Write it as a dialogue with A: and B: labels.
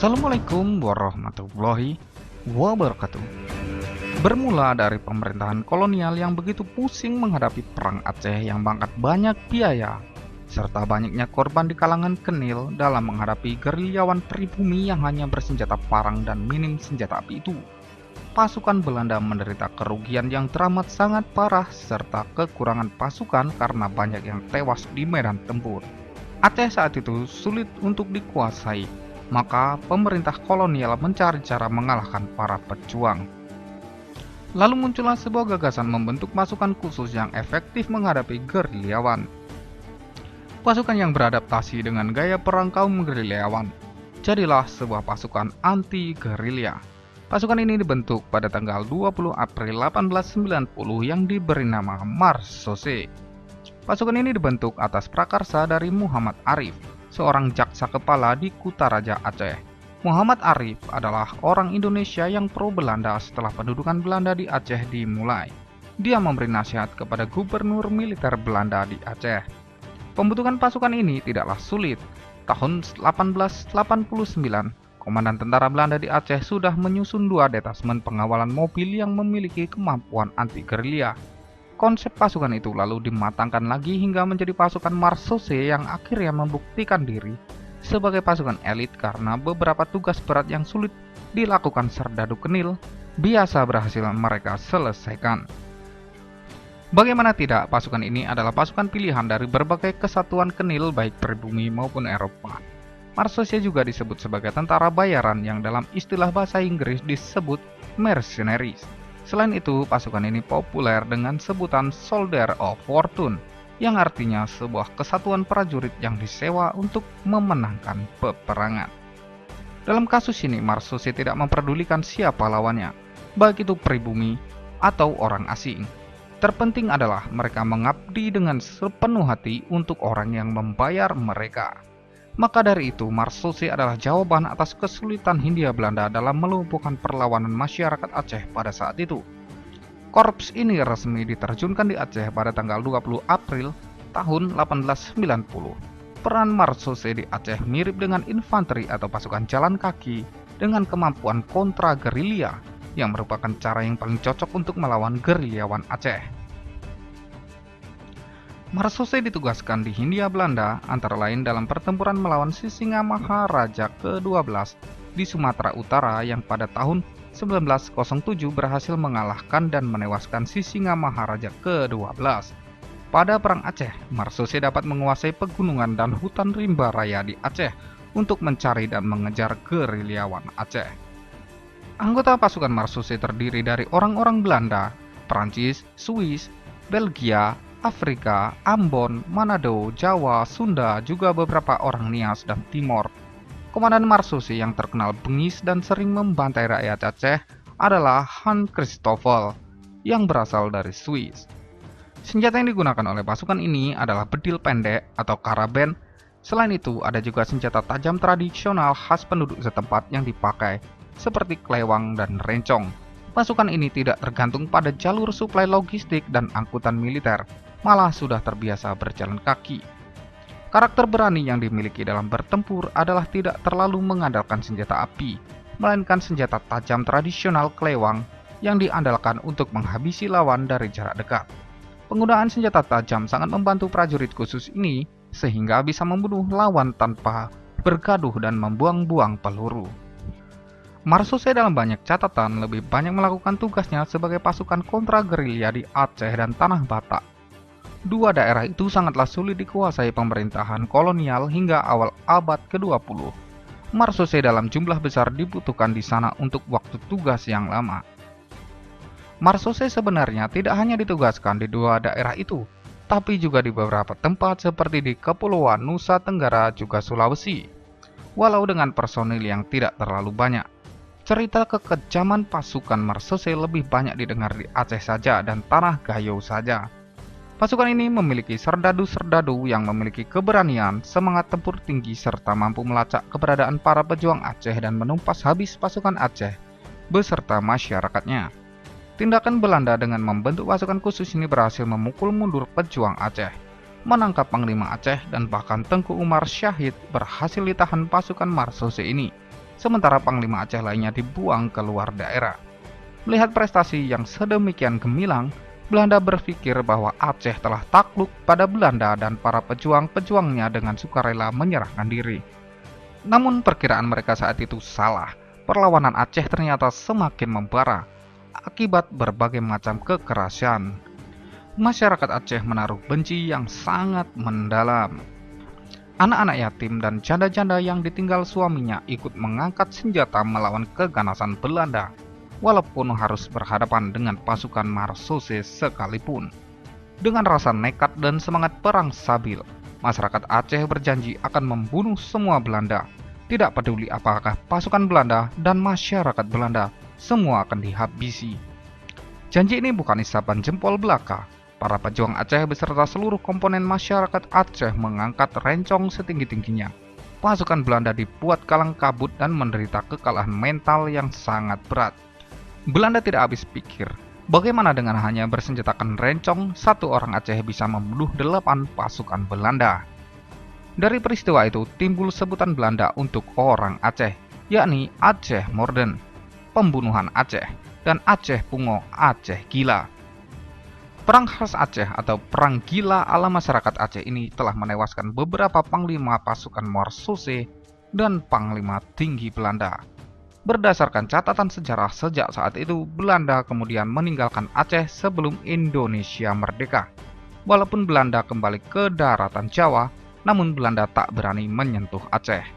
A: Assalamualaikum warahmatullahi wabarakatuh. Bermula dari pemerintahan kolonial yang begitu pusing menghadapi perang Aceh yang mengangkat banyak biaya, serta banyaknya korban di kalangan Kenil dalam menghadapi gerilyawan pribumi yang hanya bersenjata parang dan minim senjata api itu, pasukan Belanda menderita kerugian yang teramat sangat parah serta kekurangan pasukan karena banyak yang tewas di medan tempur. Aceh saat itu sulit untuk dikuasai, maka pemerintah kolonial mencari cara mengalahkan para pejuang. Lalu muncullah sebuah gagasan membentuk pasukan khusus yang efektif menghadapi gerilyawan. Pasukan yang beradaptasi dengan gaya perang kaum gerilyawan. Jadilah sebuah pasukan anti-gerilya. Pasukan ini dibentuk pada tanggal 20 April 1890 yang diberi nama Marsose. Pasukan ini dibentuk atas prakarsa dari Muhammad Arif, seorang jaksa kepala di Kutaraja Aceh. Muhammad Arif adalah orang Indonesia yang pro Belanda setelah pendudukan Belanda di Aceh dimulai. Dia memberi nasihat kepada gubernur militer Belanda di Aceh. Pembentukan pasukan ini tidaklah sulit. Tahun 1889, Komandan Tentara Belanda di Aceh sudah menyusun 2 detasmen pengawalan mobil yang memiliki kemampuan anti-gerilya. Konsep pasukan itu lalu dimatangkan lagi hingga menjadi pasukan Marsose yang akhirnya membuktikan diri sebagai pasukan elit karena beberapa tugas berat yang sulit dilakukan Serdadu Kenil biasa berhasil mereka selesaikan. Bagaimana tidak, pasukan ini adalah pasukan pilihan dari berbagai kesatuan Kenil baik pribumi maupun Eropa. Marsose juga disebut sebagai tentara bayaran yang dalam istilah bahasa Inggris disebut mercenaries. Selain itu, pasukan ini populer dengan sebutan Soldier of Fortune, yang artinya sebuah kesatuan prajurit yang disewa untuk memenangkan peperangan. Dalam kasus ini, Marsose tidak memperdulikan siapa lawannya, baik itu pribumi atau orang asing. Terpenting adalah mereka mengabdi dengan sepenuh hati untuk orang yang membayar mereka. Maka dari itu, Marsose adalah jawaban atas kesulitan Hindia Belanda dalam melumpuhkan perlawanan masyarakat Aceh pada saat itu. Korps ini resmi diterjunkan di Aceh pada tanggal 20 April tahun 1890. Peran Marsose di Aceh mirip dengan infanteri atau pasukan jalan kaki dengan kemampuan kontra gerilya, yang merupakan cara yang paling cocok untuk melawan gerilyawan Aceh. Marsose ditugaskan di Hindia Belanda antara lain dalam pertempuran melawan Sisingamaraja Raja ke-12 di Sumatera Utara yang pada tahun 1907 berhasil mengalahkan dan menewaskan Sisingamaraja ke-12. Pada Perang Aceh, Marsose dapat menguasai pegunungan dan hutan rimba raya di Aceh untuk mencari dan mengejar gerilyawan Aceh. Anggota pasukan Marsose terdiri dari orang-orang Belanda, Prancis, Swiss, Belgia, Afrika, Ambon, Manado, Jawa, Sunda, juga beberapa orang Nias dan Timor. Komandan Marsose yang terkenal bengis dan sering membantai rakyat Aceh adalah Hans Christoffel yang berasal dari Swiss. Senjata yang digunakan oleh pasukan ini adalah bedil pendek atau karaben. Selain itu, ada juga senjata tajam tradisional khas penduduk setempat yang dipakai, seperti klewang dan rencong. Pasukan ini tidak tergantung pada jalur suplai logistik dan angkutan militer, malah sudah terbiasa berjalan kaki. Karakter berani yang dimiliki dalam bertempur adalah tidak terlalu mengandalkan senjata api, melainkan senjata tajam tradisional klewang yang diandalkan untuk menghabisi lawan dari jarak dekat. Penggunaan senjata tajam sangat membantu prajurit khusus ini sehingga bisa membunuh lawan tanpa bergaduh dan membuang-buang peluru. Marsose dalam banyak catatan lebih banyak melakukan tugasnya sebagai pasukan kontra gerilya di Aceh dan Tanah Batak. 2 daerah itu sangatlah sulit dikuasai pemerintahan kolonial hingga awal abad ke-20. Marsose dalam jumlah besar dibutuhkan di sana untuk waktu tugas yang lama. Marsose sebenarnya tidak hanya ditugaskan di 2 daerah itu, tapi juga di beberapa tempat seperti di Kepulauan Nusa Tenggara juga Sulawesi. Walau dengan personil yang tidak terlalu banyak, cerita kekejaman pasukan Marsose lebih banyak didengar di Aceh saja dan Tanah Gayo saja. Pasukan ini memiliki serdadu-serdadu yang memiliki keberanian, semangat tempur tinggi, serta mampu melacak keberadaan para pejuang Aceh dan menumpas habis pasukan Aceh beserta masyarakatnya. Tindakan Belanda dengan membentuk pasukan khusus ini berhasil memukul mundur pejuang Aceh, menangkap Panglima Aceh, dan bahkan Tengku Umar Syahid berhasil ditahan pasukan Marsose ini. sementara Panglima Aceh lainnya dibuang ke luar daerah. Melihat prestasi yang sedemikian gemilang, Belanda berpikir bahwa Aceh telah takluk pada Belanda dan para pejuang-pejuangnya dengan sukarela menyerahkan diri. Namun perkiraan mereka saat itu salah. Perlawanan Aceh ternyata semakin membara akibat berbagai macam kekerasan. Masyarakat Aceh menaruh benci yang sangat mendalam. Anak-anak yatim dan janda-janda yang ditinggal suaminya ikut mengangkat senjata melawan keganasan Belanda, walaupun harus berhadapan dengan pasukan Marsose sekalipun. Dengan rasa nekat dan semangat perang sabil, masyarakat Aceh berjanji akan membunuh semua Belanda. Tidak peduli apakah pasukan Belanda dan masyarakat Belanda, semua akan dihabisi. Janji ini bukan isapan jempol belaka. Para pejuang Aceh beserta seluruh komponen masyarakat Aceh mengangkat rencong setinggi-tingginya. Pasukan Belanda dibuat kalang kabut dan menderita kekalahan mental yang sangat berat. Belanda tidak habis pikir, bagaimana dengan hanya bersenjatakan rencong, satu orang Aceh bisa membunuh 8 pasukan Belanda. Dari peristiwa itu timbul sebutan Belanda untuk orang Aceh, yakni Aceh Morden, pembunuhan Aceh, dan Aceh Pungo, Aceh Gila. Perang khas Aceh atau Perang Gila ala masyarakat Aceh ini telah menewaskan beberapa panglima pasukan Marsose dan panglima tinggi Belanda. Berdasarkan catatan sejarah sejak saat itu, Belanda kemudian meninggalkan Aceh sebelum Indonesia merdeka. Walaupun Belanda kembali ke daratan Jawa, namun Belanda tak berani menyentuh Aceh.